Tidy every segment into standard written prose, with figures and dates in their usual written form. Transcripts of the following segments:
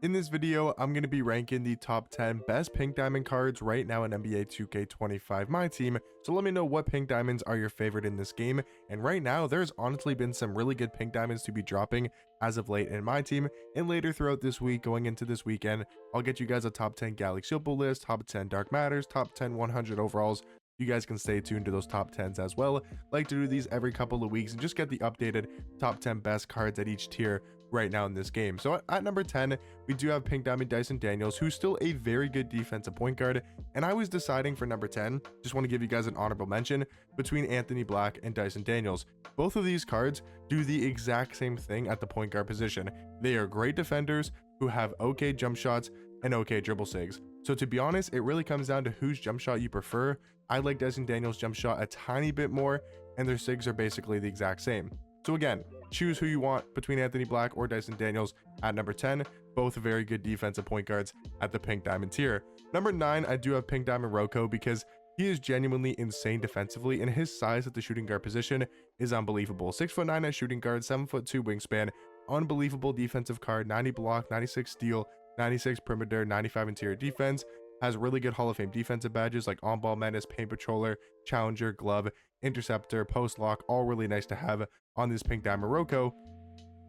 In this video, I'm going to be ranking the top 10 best pink diamond cards right now in NBA 2K25 My Team, so let me know what pink diamonds are your favorite in this game. And right now, there's honestly been some really good pink diamonds to be dropping as of late in My Team, and later throughout this week, going into this weekend, I'll get you guys a top 10 Galaxy Opal list, top 10 Dark Matters, top 10 100 overalls. You guys can stay tuned to those top 10s as well. Like to do these every couple of weeks and just get the updated top 10 best cards at each tier right now in this game. So at number 10, we do have Pink Diamond Dyson Daniels, who's still a very good defensive point guard. And I was deciding for number 10, just want to give you guys an honorable mention between Anthony Black and Dyson Daniels. Both of these cards do the exact same thing at the point guard position. They are great defenders who have okay jump shots and okay dribble sigs. So to be honest, it really comes down to whose jump shot you prefer. I like Dyson Daniels' jump shot a tiny bit more, and their sigs are basically the exact same. So again, choose who you want between Anthony Black or Dyson Daniels at number 10. Both very good defensive point guards at the Pink Diamond tier. Number 9, I do have Pink Diamond Rocco because he is genuinely insane defensively, and his size at the shooting guard position is unbelievable. 6'9" at shooting guard, 7'2" wingspan, unbelievable defensive card, 90 block, 96 steal, 96 perimeter, 95 interior defense. Has really good Hall of Fame defensive badges like on-ball menace, paint patroller, challenger, glove, interceptor, post lock, all really nice to have on this Pink Diamond Rocco.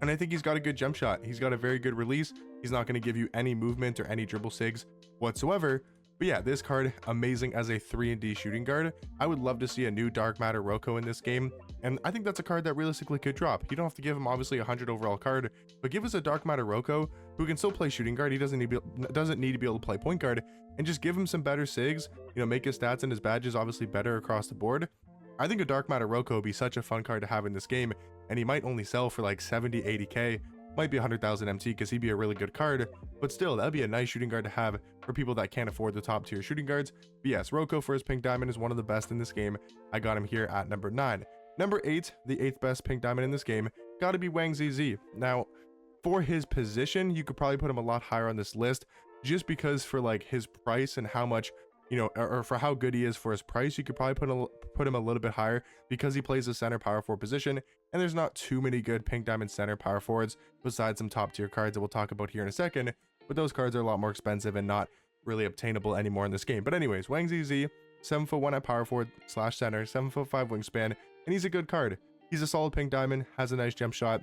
And I think he's got a good jump shot. He's got a very good release. He's not going to give you any movement or any dribble sigs whatsoever. But yeah, this card, amazing as a 3-and-D shooting guard. I would love to see a new Dark Matter Rocco in this game, and I think that's a card that realistically could drop. You don't have to give him obviously a 100 overall card, but give us a Dark Matter Rocco who can still play shooting guard. He doesn't need to be able to play point guard, and just give him some better sigs, you know, make his stats and his badges obviously better across the board. I think a Dark Matter Rocco would be such a fun card to have in this game, and he might only sell for like 70, 80k. Might be 100,000 MT because he'd be a really good card, but still, that'd be a nice shooting guard to have for people that can't afford the top tier shooting guards. But yes, Rocco for his Pink Diamond is one of the best in this game. I got him here at number 9. Number 8, the 8th best Pink Diamond in this game, gotta be Wang ZZ. Now, for his position, you could probably put him a lot higher on this list, just because for like his price and how much, you know, or for how good he is for his price, you could probably put him a little bit higher because he plays a center power forward position, and there's not too many good Pink Diamond center power forwards besides some top tier cards that we'll talk about here in a second, but those cards are a lot more expensive and not really obtainable anymore in this game. But anyways, Wang ZZ, 7'1" at power forward / center, 7'5" wingspan, and he's a good card. He's a solid Pink Diamond, has a nice jump shot.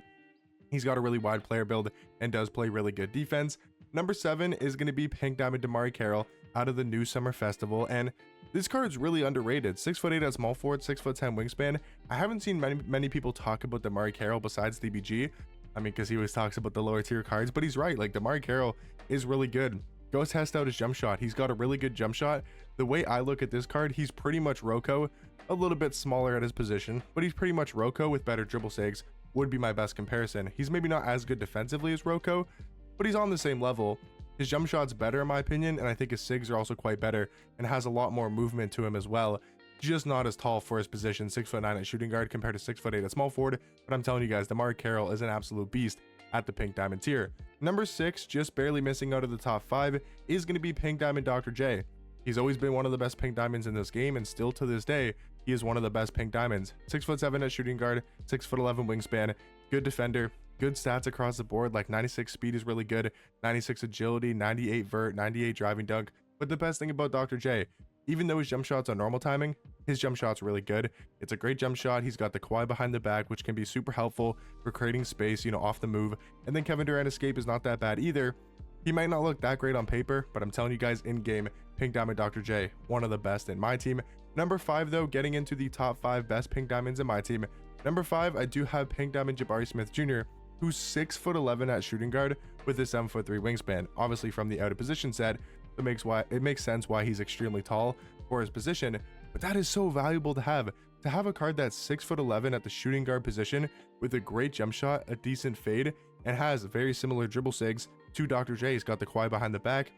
He's got a really wide player build and does play really good defense. Number 7 is going to be Pink Diamond DeMarre Carroll out of the New Summer Festival, and this card's really underrated. 6'8" at small forward, 6'10" wingspan. I haven't seen many people talk about DeMarre Carroll besides DBG. I mean, because he always talks about the lower tier cards, but he's right. Like, DeMarre Carroll is really good. Go test out his jump shot. He's got a really good jump shot. The way I look at this card, he's pretty much Rocco, a little bit smaller at his position, but he's pretty much Rocco with better dribble sigs would be my best comparison. He's maybe not as good defensively as Rocco, but he's on the same level. His jump shot's better in my opinion, and I think his sigs are also quite better and has a lot more movement to him as well. Just not as tall for his position, 6'9" at shooting guard compared to 6'8" at small forward, but I'm telling you guys, DeMarre Carroll is an absolute beast at the Pink Diamond tier. Number 6, just barely missing out of the top 5, is going to be Pink Diamond Dr. J. He's always been one of the best Pink Diamonds in this game, and still to this day, he is one of the best Pink Diamonds. 6'7" at shooting guard, 6'11" wingspan, good defender, good stats across the board, like 96 speed is really good, 96 agility, 98 vert, 98 driving dunk. But the best thing about Dr. J, even though his jump shot's on normal timing, his jump shot's really good. It's a great jump shot. He's got the Kawhi behind the back, which can be super helpful for creating space, you know, off the move. And then Kevin Durant escape is not that bad either. He might not look that great on paper, but I'm telling you guys, in game, Pink Diamond Dr. J, one of the best in My Team. Number 5 though, getting into the top 5 best Pink Diamonds in My Team. Number 5, I do have Pink Diamond Jabari Smith Jr., who's 6'11" at shooting guard with a 7'3" wingspan. Obviously from the out of position set, it makes sense why he's extremely tall for his position, but that is so valuable to have a card that's 6'11" at the shooting guard position with a great jump shot, a decent fade, and has very similar dribble sigs to Dr. J. He's got the Kawhi behind the back.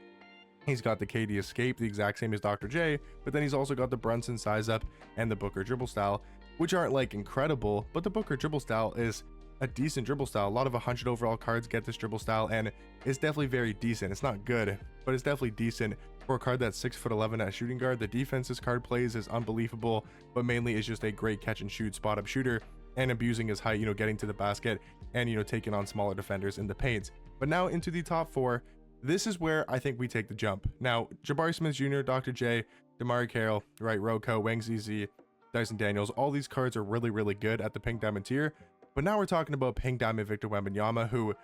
He's got the KD escape, the exact same as Dr. J, but then he's also got the Brunson size up and the Booker dribble style, which aren't like incredible, but the Booker dribble style is a decent dribble style. A lot of 100 overall cards get this dribble style, and it's definitely very decent. It's not good, but it's definitely decent for a card that's 6'11" at shooting guard. The defense this card plays is unbelievable, but mainly is just a great catch and shoot spot up shooter and abusing his height, you know, getting to the basket and, you know, taking on smaller defenders in the paint. But now into the top 4, This is where I think we take the jump. Now, Jabari Smith Jr., Dr. J, Damari Carroll, right, Roko, Wang ZZ, Dyson Daniels, all these cards are really, really good at the pink diamond tier. But now we're talking about pink diamond Victor Wembanyama, who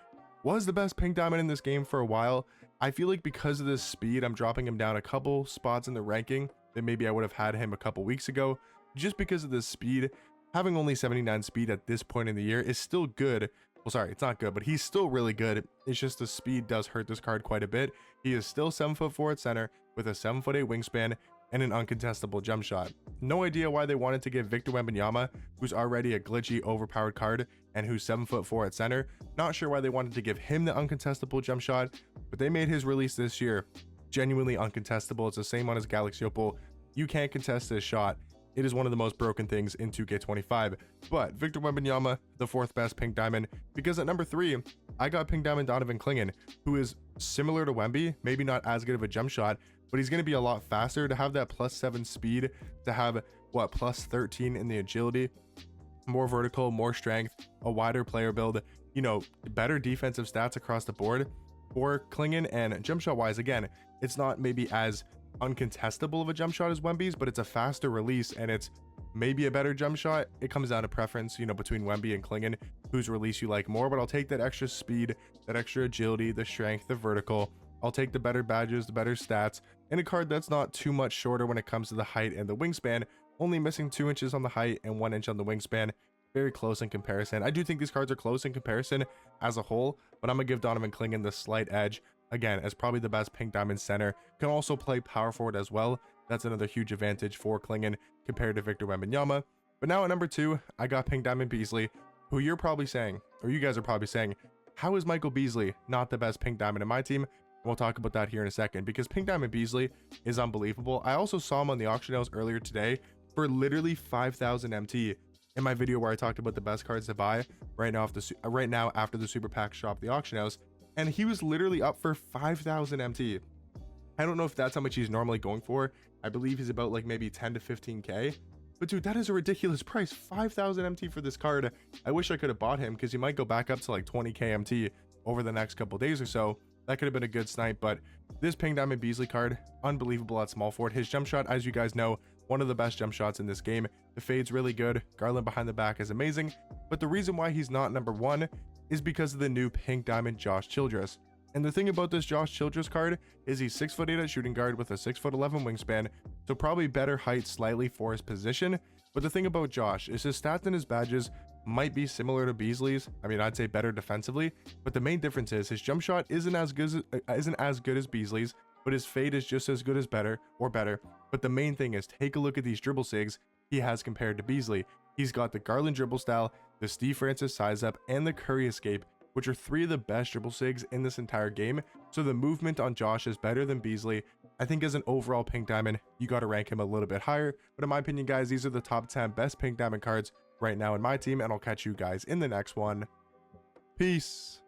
was the best pink diamond in this game for a while. I feel like because of this speed, I'm dropping him down a couple spots in the ranking that maybe I would have had him a couple weeks ago. Just because of this speed, having only 79 speed at this point in the year is still good. Well, sorry, it's not good, but he's still really good. It's just the speed does hurt this card quite a bit. He is still 7'4" at center with a 7'8" wingspan and an uncontestable jump shot. No idea why they wanted to give Victor Wembanyama, who's already a glitchy, overpowered card, and who's 7'4" at center. Not sure why they wanted to give him the uncontestable jump shot, but they made his release this year genuinely uncontestable. It's the same on his Galaxy Opal. You can't contest this shot. It is one of the most broken things in 2K25. But Victor Wembanyama, the 4th best pink diamond, because at number 3, I got pink diamond Donovan Clingan, who is similar to Wemby, maybe not as good of a jump shot, but he's going to be a lot faster. To have that +7 speed, to have what, +13 in the agility, more vertical, more strength, a wider player build, you know, better defensive stats across the board for Clingan. And jump shot wise, again, it's not maybe as uncontestable of a jump shot as Wemby's, but it's a faster release and it's maybe a better jump shot. It comes down to preference, you know, between Wemby and Clingan, whose release you like more. But I'll take that extra speed, that extra agility, the strength, the vertical. I'll take the better badges, the better stats, and a card that's not too much shorter when it comes to the height and the wingspan, only missing 2 inches on the height and 1 inch on the wingspan. Very close in comparison. I do think these cards are close in comparison as a whole, but I'm gonna give Donovan Clingan the slight edge, again, as probably the best pink diamond center. Can also play power forward as well. That's another huge advantage for Clingan compared to Victor Wembanyama. But now at number 2, I got pink diamond Beasley, who you're probably saying, or you guys are probably saying, how is Michael Beasley not the best pink diamond in my team? We'll talk about that here in a second, because pink diamond Beasley is unbelievable. I also saw him on the auction house earlier today for literally 5,000 MT. In my video where I talked about the best cards to buy right now after the super pack shop, the auction house, and he was literally up for 5,000 MT. I don't know if that's how much he's normally going for. I believe he's about like maybe 10 to 15k, but dude, that is a ridiculous price. 5,000 MT for this card. I wish I could have bought him because he might go back up to like 20k MT over the next couple days or so. That could have been a good snipe. But this pink diamond Beasley card, unbelievable at small forward. His jump shot, as you guys know, one of the best jump shots in this game. The fade's really good. Garland behind the back is amazing. But the reason why he's not number 1 is because of the new pink diamond Josh Childress. And the thing about this Josh Childress card is he's 6'8" at shooting guard with a 6'11" wingspan, so probably better height slightly for his position. But the thing about Josh is his stats and his badges might be similar to Beasley's. I mean, I'd say better defensively, but the main difference is his jump shot isn't as good as Beasley's, but his fade is just as good as better. But the main thing is, take a look at these dribble sigs he has compared to Beasley. He's got the Garland dribble style, the Steve Francis size up, and the Curry escape, which are 3 of the best dribble sigs in this entire game. So the movement on Josh is better than Beasley. I think as an overall pink diamond, you got to rank him a little bit higher. But in my opinion, guys, these are the top 10 best pink diamond cards right now in my team, and I'll catch you guys in the next one. Peace.